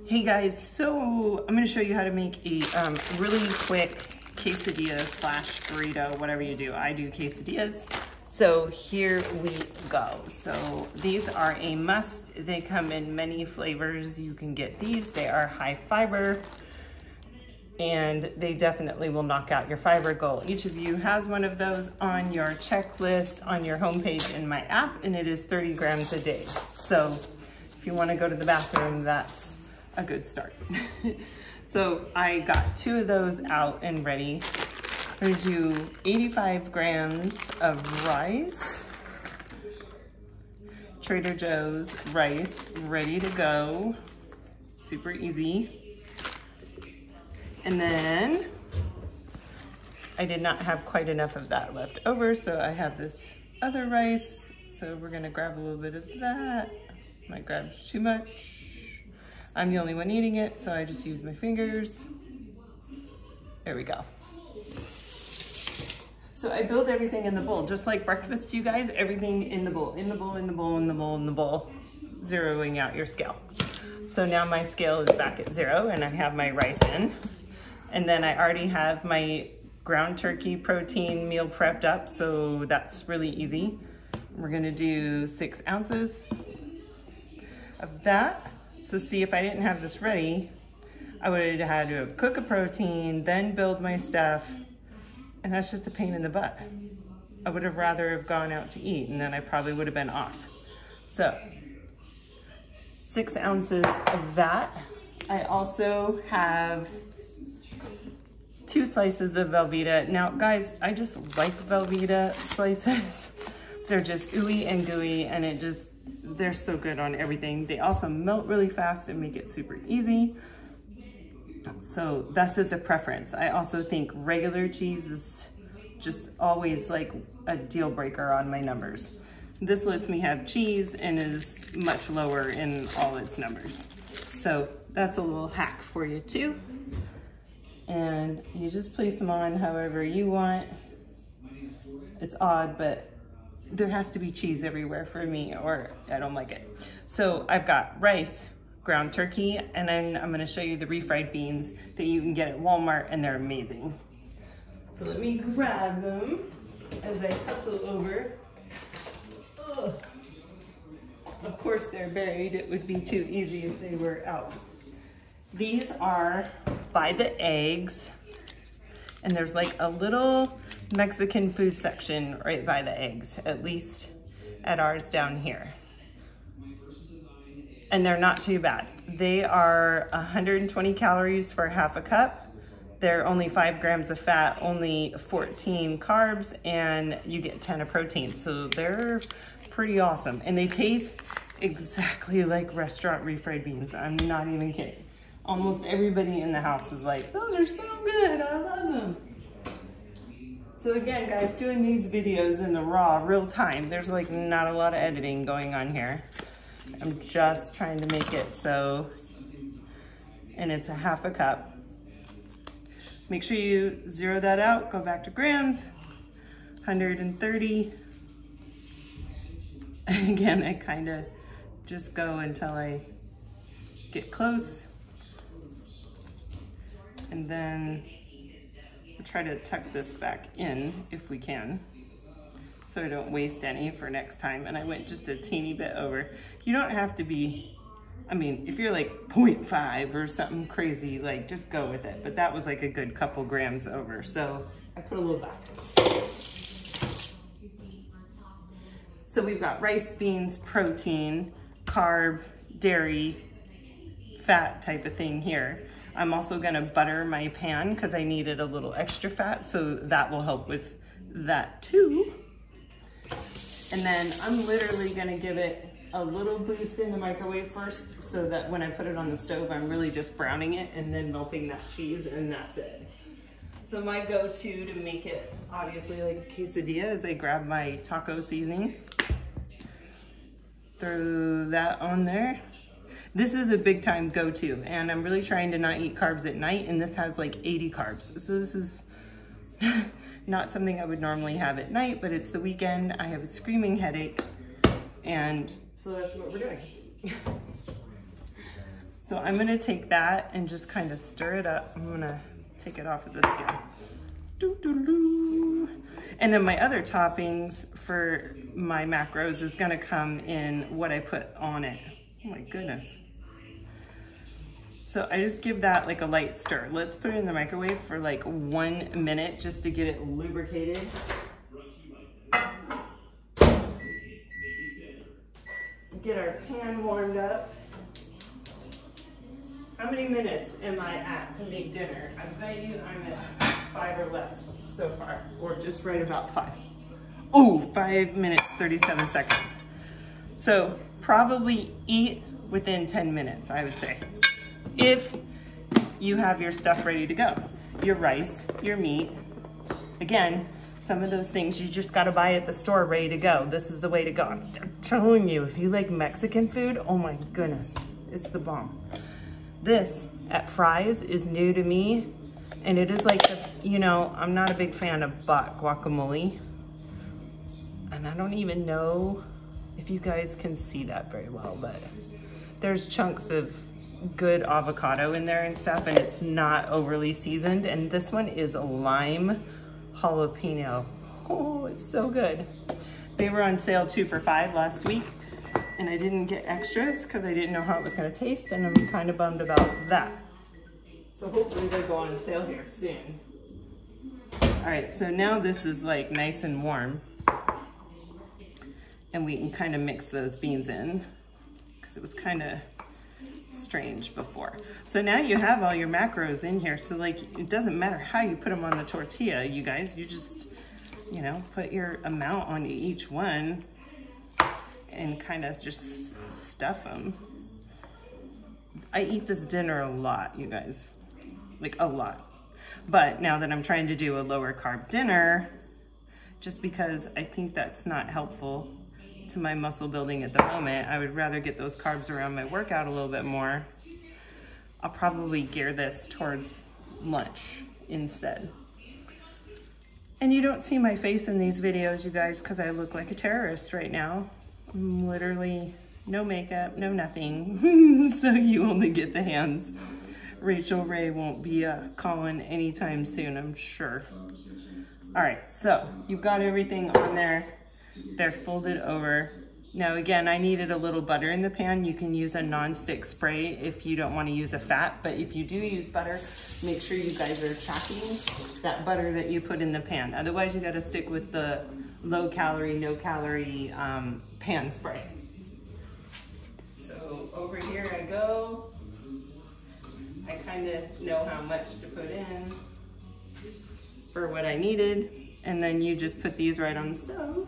Hey guys, so I'm going to show you how to make a really quick quesadilla slash burrito, whatever you do. I do quesadillas. So here we go. So these are a must. They come in many flavors. You can get these. They are high fiber and they definitely will knock out your fiber goal. Each of you has one of those on your checklist on your homepage in my app, and it is 30 grams a day. So if you want to go to the bathroom, that's a good start. So I got 2 of those out and ready. I'm gonna do 85 grams of rice. Trader Joe's rice, ready to go. Super easy. And then I did not have quite enough of that left over, so I have this other rice. So we're gonna grab a little bit of that. Might grab too much. I'm the only one eating it, so I just use my fingers. There we go. So I build everything in the bowl, just like breakfast, you guys, everything in the bowl, in the bowl, in the bowl, in the bowl, in the bowl, zeroing out your scale. So now my scale is back at 0 and I have my rice in. And then I already have my ground turkey protein meal prepped up, so that's really easy. We're gonna do 6 ounces of that. So see, if I didn't have this ready, I would have had to cook a protein, then build my stuff, and that's just a pain in the butt. I would have rather have gone out to eat, and then I probably would have been off. So 6 ounces of that. I also have 2 slices of Velveeta. Now guys, I just like Velveeta slices. They're just ooey and gooey, and they're so good on everything. They also melt really fast and make it super easy. So that's just a preference. I also think regular cheese is just always like a deal breaker on my numbers. This lets me have cheese and is much lower in all its numbers. So that's a little hack for you too. And you just place them on however you want. It's odd, but there has to be cheese everywhere for me or I don't like it. So I've got rice, ground turkey, and then I'm gonna show you the refried beans that you can get at Walmart, and they're amazing. So let me grab them as I hustle over. Ugh. Of course they're buried. It would be too easy if they were out. These are by the eggs, and there's like a little Mexican food section right by the eggs, at least at ours down here. And they're not too bad. They are 120 calories for half a cup. They're only 5 grams of fat, only 14 carbs, and you get 10 of protein. So they're pretty awesome. And they taste exactly like restaurant refried beans. I'm not even kidding. Almost everybody in the house is like, those are so good, I love them. So again, guys, doing these videos in the raw, real time, there's like not a lot of editing going on here. I'm just trying to make it so, and it's a half a cup. Make sure you zero that out, go back to grams, 130. And again, I kind of just go until I get close. And then we'll try to tuck this back in if we can, so I don't waste any for next time. And I went just a teeny bit over. You don't have to be, I mean, if you're like 0.5 or something crazy, like just go with it. But that was like a good couple grams over. So I put a little back. So we've got rice, beans, protein, carb, dairy, fat type of thing here. I'm also gonna butter my pan because I needed a little extra fat, so that will help with that too. And then I'm literally gonna give it a little boost in the microwave first, so that when I put it on the stove, I'm really just browning it and then melting that cheese, and that's it. So my go-to to make it obviously like a quesadilla is I grab my taco seasoning, throw that on there. This is a big time go-to, and I'm really trying to not eat carbs at night, and this has like 80 carbs. So this is not something I would normally have at night, but it's the weekend, I have a screaming headache, and so that's what we're doing. So I'm gonna take that and just kind of stir it up. I'm gonna take it off of the scale. Doo-doo-doo. And then my other toppings for my macros is gonna come in what I put on it. Oh my goodness. So I just give that like a light stir. Let's put it in the microwave for like 1 minute just to get it lubricated. Get our pan warmed up. How many minutes am I at to make dinner? I bet you I'm at 5 or less so far, or just right about 5. Oh, 5 minutes, 37 seconds. So probably eat within 10 minutes, I would say. If you have your stuff ready to go, your rice, your meat. Again, some of those things you just gotta buy at the store ready to go. This is the way to go. I'm telling you, if you like Mexican food, oh my goodness, it's the bomb. This at Fry's is new to me, and it is like, you know, I'm not a big fan of bot guacamole, and I don't even know if you guys can see that very well, but there's chunks of good avocado in there and stuff, and it's not overly seasoned, and this one is lime jalapeno. Oh, it's so good. They were on sale 2 for $5 last week, and I didn't get extras because I didn't know how it was going to taste, and I'm kind of bummed about that. So hopefully they go on sale here soon. All right, so now this is like nice and warm, and we can kind of mix those beans in because it was kind of strange before. So now you have all your macros in here, so like it doesn't matter how you put them on the tortilla, you guys. You just, you know, put your amount on each one and kind of just stuff them. I eat this dinner a lot, you guys, like a lot. But now that I'm trying to do a lower carb dinner, just because I think that's not helpful to my muscle building at the moment, I would rather get those carbs around my workout a little bit more. I'll probably gear this towards lunch instead. And you don't see my face in these videos, you guys, because I look like a terrorist right now. I'm literally no makeup, no nothing. So you only get the hands. Rachel Ray won't be calling anytime soon, I'm sure. All right, so you've got everything on there. They're folded over. Now again, I needed a little butter in the pan. You can use a non-stick spray if you don't want to use a fat, but if you do use butter, make sure you guys are tracking that butter that you put in the pan. Otherwise, you got to stick with the low calorie, no calorie pan spray. So over here I go. I kind of know how much to put in for what I needed, and then you just put these right on the stove.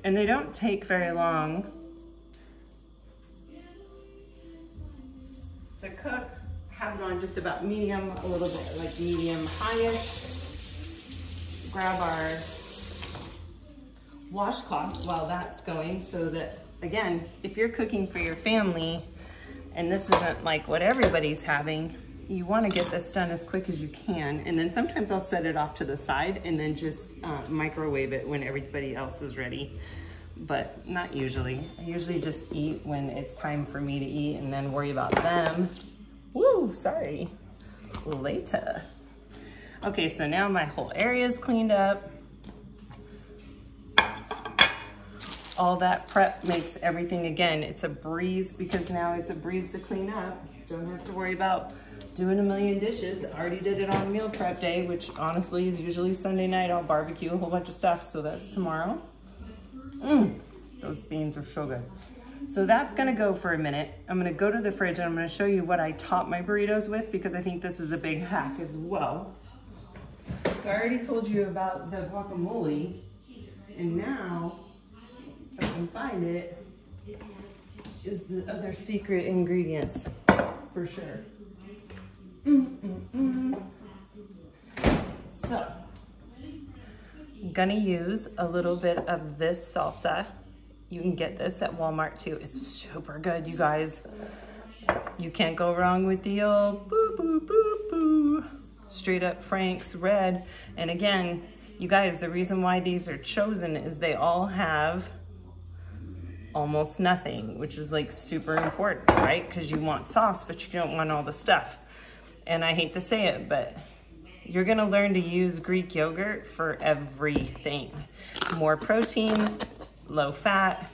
And they don't take very long to cook. Have it on just about medium, a little bit like medium highish. Grab our washcloth while that's going, so that, again, if you're cooking for your family and this isn't like what everybody's having, you want to get this done as quick as you can. And then sometimes I'll set it off to the side and then just microwave it when everybody else is ready. But not usually. I usually just eat when it's time for me to eat and then worry about them. Woo, sorry. Later. Okay, so now my whole area is cleaned up. All that prep makes everything, again, it's a breeze, because now it's a breeze to clean up. Don't have to worry about doing a million dishes. I already did it on meal prep day, which honestly is usually Sunday night. I'll barbecue a whole bunch of stuff, so that's tomorrow. Those beans are so good. So that's gonna go for a minute. I'm gonna go to the fridge and I'm gonna show you what I top my burritos with, because I think this is a big hack as well. So I already told you about the guacamole, and now, if I can find it, is the other secret ingredients for sure. So, I'm gonna use a little bit of this salsa. You can get this at Walmart too. It's super good, you guys. You can't go wrong with the old boo boo boo boo. Straight up Frank's red. And again, you guys, the reason why these are chosen is they all have almost nothing, which is like super important, right? Because you want sauce, but you don't want all the stuff. And I hate to say it, but you're gonna learn to use Greek yogurt for everything. More protein, low fat.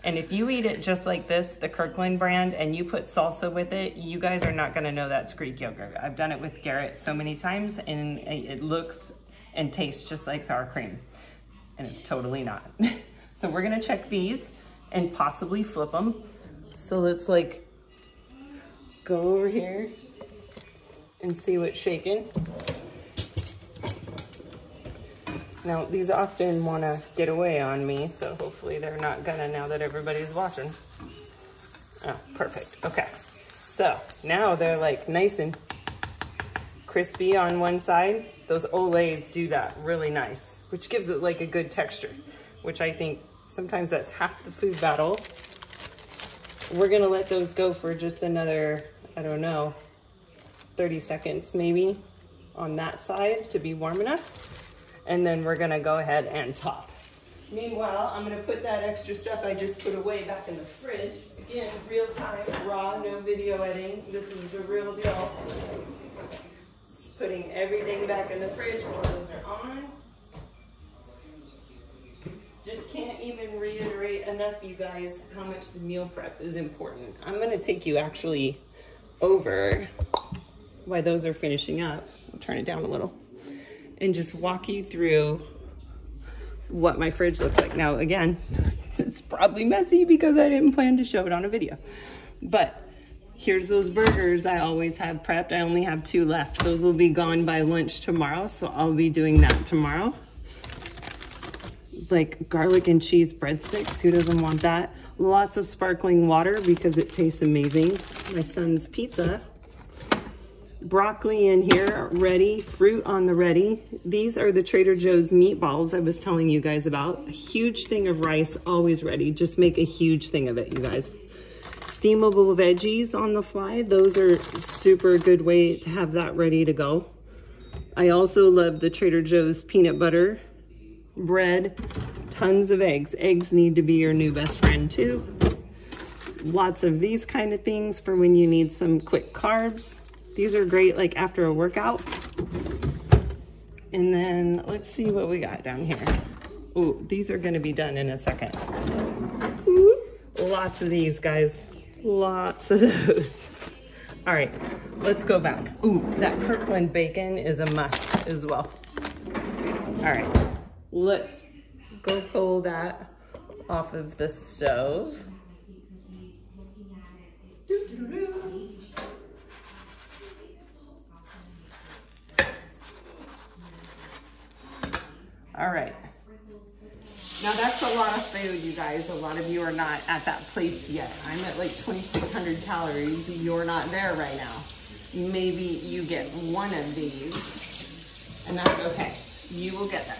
And if you eat it just like this, the Kirkland brand, and you put salsa with it, you guys are not gonna know that's Greek yogurt. I've done it with Garrett so many times, and it looks and tastes just like sour cream. And it's totally not. So we're gonna check these and possibly flip them. So let's like go over here and see what's shaking. Now these often wanna get away on me, so hopefully they're not gonna now that everybody's watching. Oh, perfect, okay. So now they're like nice and crispy on one side. Those Olays do that really nice, which gives it like a good texture, which I think sometimes that's half the food battle. We're gonna let those go for just another, I don't know, 30 seconds maybe on that side to be warm enough. And then we're gonna go ahead and top. Meanwhile, I'm gonna put that extra stuff I just put away back in the fridge. Again, real time, raw, no video editing. This is the real deal. Just putting everything back in the fridge while those are on. Just can't even reiterate enough, you guys, how much the meal prep is important. I'm gonna take you actually over while those are finishing up. I'll turn it down a little and just walk you through what my fridge looks like. Now, again, it's probably messy because I didn't plan to show it on a video, but here's those burgers I always have prepped. I only have 2 left. Those will be gone by lunch tomorrow, so I'll be doing that tomorrow. Like garlic and cheese breadsticks, who doesn't want that? Lots of sparkling water because it tastes amazing. My son's pizza. Broccoli in here, ready. Fruit on the ready. These are the Trader Joe's meatballs I was telling you guys about. A huge thing of rice, always ready. Just make a huge thing of it, you guys. Steamable veggies on the fly. Those are super good way to have that ready to go. I also love the Trader Joe's peanut butter bread, tons of eggs. Eggs need to be your new best friend too. Lots of these kind of things for when you need some quick carbs. These are great like after a workout. And then let's see what we got down here. Oh, these are gonna be done in a second. Ooh, lots of these, guys. Lots of those. All right, let's go back. Ooh, that Kirkland bacon is a must as well. All right. Let's go pull that off of the stove. All right. Now that's a lot of food, you guys. A lot of you are not at that place yet. I'm at like 2,600 calories. You're not there right now. Maybe you get one of these, and that's okay. You will get there.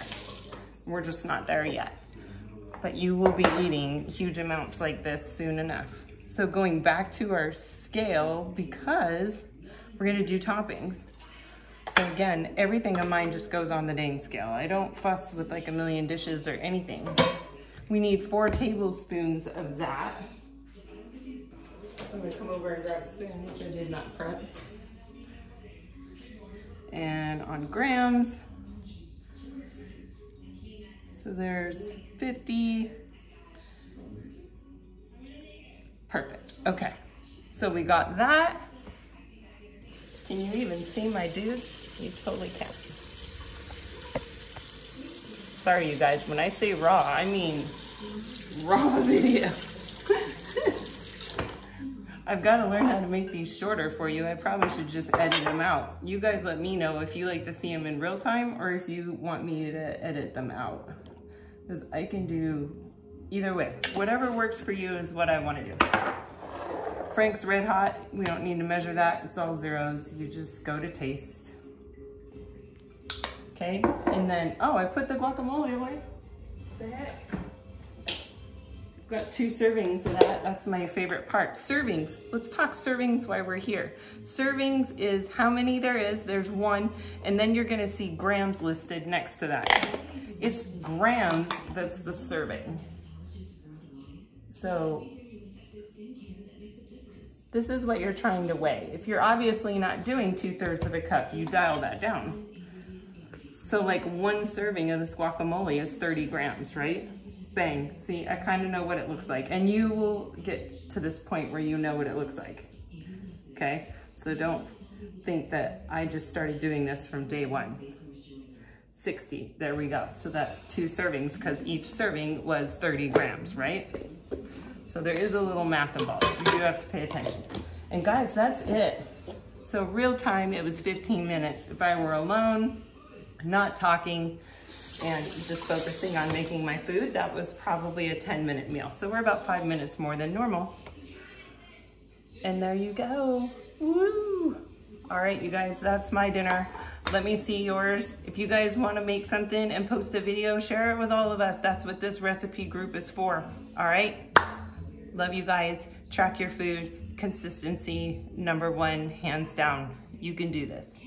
We're just not there yet. But you will be eating huge amounts like this soon enough. So going back to our scale, because we're gonna do toppings. So again, everything of mine just goes on the dang scale. I don't fuss with like a million dishes or anything. We need 4 tablespoons of that. So I'm gonna come over and grab a spoon, which I did not prep. And on grams, so there's 50. Perfect, okay. So we got that. Can you even see my dudes? You totally can. Sorry, you guys, when I say raw, I mean raw video. I've got to learn how to make these shorter for you. I probably should just edit them out. You guys let me know if you like to see them in real time or if you want me to edit them out. Because I can do either way. Whatever works for you is what I want to do. Frank's Red Hot, we don't need to measure that. It's all zeros. You just go to taste. Okay, and then, oh, I put the guacamole away. What the heck? Got 2 servings of that. That's my favorite part. Servings. Let's talk servings while we're here. Servings is how many there is. There's 1, and then you're gonna see grams listed next to that. It's grams that's the serving. So this is what you're trying to weigh. If you're obviously not doing 2/3 of a cup, you dial that down. So like 1 serving of this guacamole is 30 grams, right? Bang, see, I kind of know what it looks like. And you will get to this point where you know what it looks like, okay? So don't think that I just started doing this from day one. 60, there we go. So that's 2 servings because each serving was 30 grams, right? So there is a little math involved. You do have to pay attention. And guys, that's it. So real time, it was 15 minutes. If I were alone, not talking, and just focusing on making my food, that was probably a 10-minute meal. So we're about 5 minutes more than normal. And there you go. Woo! All right, you guys, that's my dinner. Let me see yours. If you guys want to make something and post a video, share it with all of us. That's what this recipe group is for. All right? Love you guys. Track your food. Consistency, #1, hands down. You can do this.